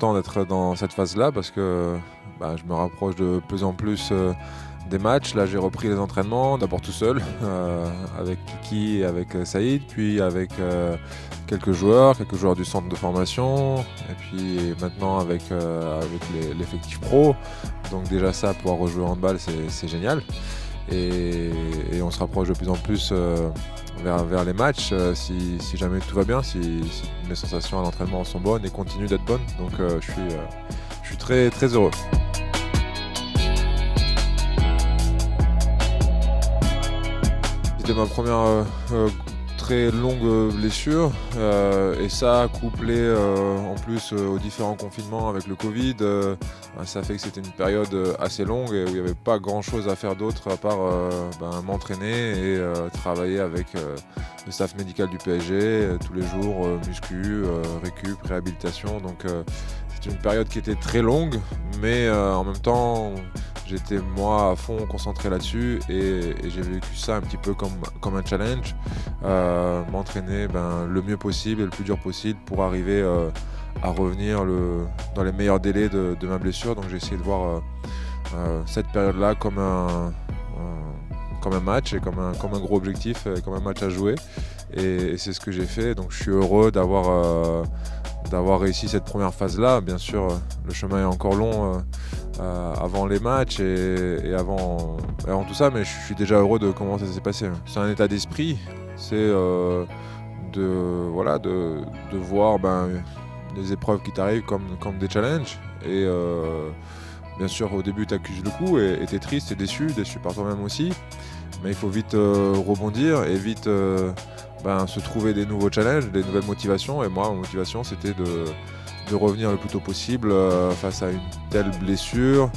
content d'être dans cette phase-là parce que je me rapproche de plus en plus des matchs. Là, j'ai repris les entraînements, d'abord tout seul, avec Kiki et avec Saïd, puis avec quelques joueurs du centre de formation, et puis maintenant avec l'effectif pro. Donc déjà ça, pouvoir rejouer au handball, c'est génial. Et on se rapproche de plus en plus vers les matchs, si jamais tout va bien, si mes sensations à l'entraînement sont bonnes et continuent d'être bonnes. Donc je suis très, très heureux. C'était ma première très longue blessure et ça couplé en plus aux différents confinements avec le Covid, ça fait que c'était une période assez longue et où il n'y avait pas grand chose à faire d'autre à part m'entraîner et travailler avec le staff médical du PSG tous les jours, muscu, récup, réhabilitation. Donc c'était une période qui était très longue, mais en même temps j'étais moi à fond concentré là-dessus et j'ai vécu ça un petit peu comme un challenge, m'entraîner le mieux possible et le plus dur possible pour arriver à revenir dans les meilleurs délais de ma blessure. Donc j'ai essayé de voir cette période-là comme un match et comme un gros objectif, comme un match à jouer, et c'est ce que j'ai fait. Donc je suis heureux d'avoir réussi cette première phase-là. Bien sûr, le chemin est encore long avant les matchs et avant tout ça, mais je suis déjà heureux de comment ça s'est passé. C'est un état d'esprit, c'est de voir les épreuves qui t'arrivent comme des challenges. Et bien sûr, au début, tu accuses le coup et tu es triste, tu es déçu par toi-même aussi, mais il faut vite rebondir et vite se trouver des nouveaux challenges, des nouvelles motivations. Et moi, ma motivation, c'était de revenir le plus tôt possible face à une telle blessure.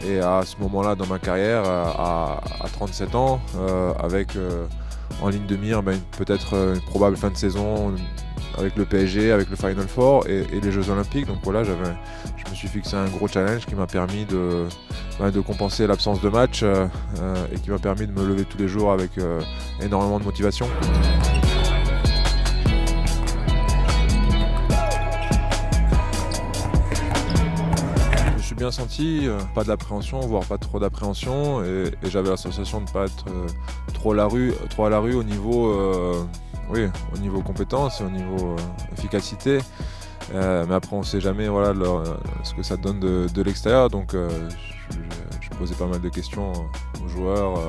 Et à ce moment-là dans ma carrière, à 37 ans, avec en ligne de mire peut-être une probable fin de saison avec le PSG, avec le Final Four et les Jeux Olympiques. Donc voilà, je me suis fixé un gros challenge qui m'a permis de compenser l'absence de match et qui m'a permis de me lever tous les jours avec énormément de motivation. Bien senti, pas d'appréhension, voire pas trop d'appréhension, et j'avais la sensation de ne pas être trop à la rue au niveau au niveau compétence et au niveau efficacité, mais après on sait jamais ce que ça donne de l'extérieur. Donc je posais pas mal de questions aux joueurs,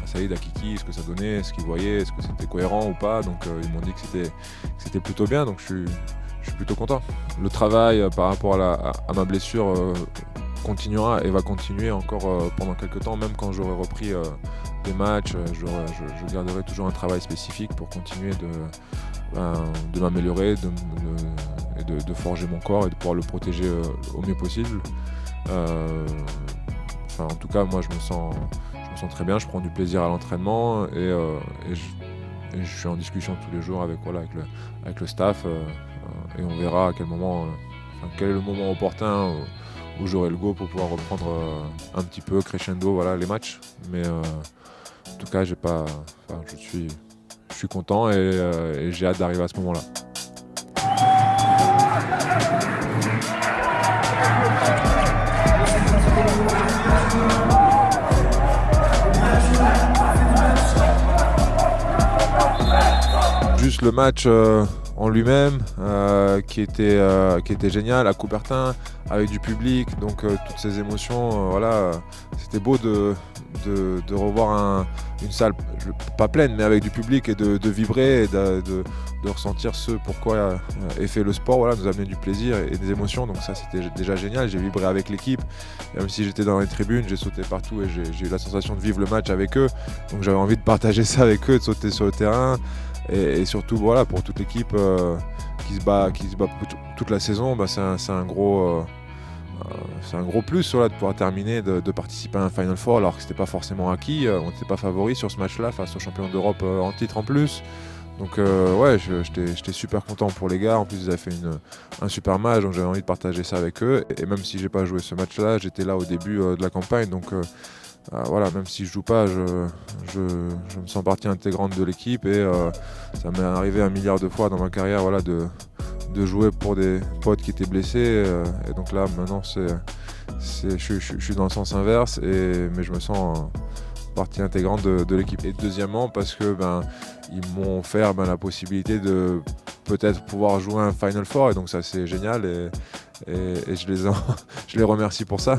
à Saïd, à Kiki, ce que ça donnait, ce qu'ils voyaient, est-ce que c'était cohérent ou pas. Donc ils m'ont dit que c'était plutôt bien, donc je suis plutôt content. Le travail par rapport à ma blessure continuera et va continuer encore pendant quelques temps. Même quand j'aurai repris des matchs, je garderai toujours un travail spécifique pour continuer de m'améliorer et de forger mon corps et de pouvoir le protéger au mieux possible. En tout cas, moi je me sens très bien, je prends du plaisir à l'entraînement et je suis en discussion tous les jours avec le staff. Et on verra à quel est le moment opportun où j'aurai le go pour pouvoir reprendre un petit peu crescendo les matchs. Mais en tout cas, je suis content et j'ai hâte d'arriver à ce moment-là. Juste le match en lui-même qui était génial à Coubertin avec du public, donc toutes ces émotions, c'était beau de revoir une salle pas pleine mais avec du public et de vibrer et de ressentir ce pourquoi est fait le sport, nous amener du plaisir et des émotions. Donc ça c'était déjà génial, j'ai vibré avec l'équipe, même si j'étais dans les tribunes, j'ai sauté partout et j'ai eu la sensation de vivre le match avec eux, donc j'avais envie de partager ça avec eux, de sauter sur le terrain. Et surtout pour toute l'équipe qui se bat toute la saison, c'est un gros plus de pouvoir terminer, de participer à un Final Four alors que c'était pas forcément acquis. On n'était pas favori sur ce match-là face aux champions d'Europe en titre en plus. Donc j'étais super content pour les gars. En plus ils avaient fait un super match, donc j'avais envie de partager ça avec eux. Et même si j'ai pas joué ce match-là, j'étais là au début de la campagne. Donc même si je joue pas, je me sens partie intégrante de l'équipe et ça m'est arrivé un milliard de fois dans ma carrière de de jouer pour des potes qui étaient blessés. Et donc là, maintenant, je suis dans le sens inverse, mais je me sens partie intégrante de l'équipe. Et deuxièmement, parce que ils m'ont offert la possibilité de peut-être pouvoir jouer un Final Four, et donc ça c'est génial, et je les remercie pour ça.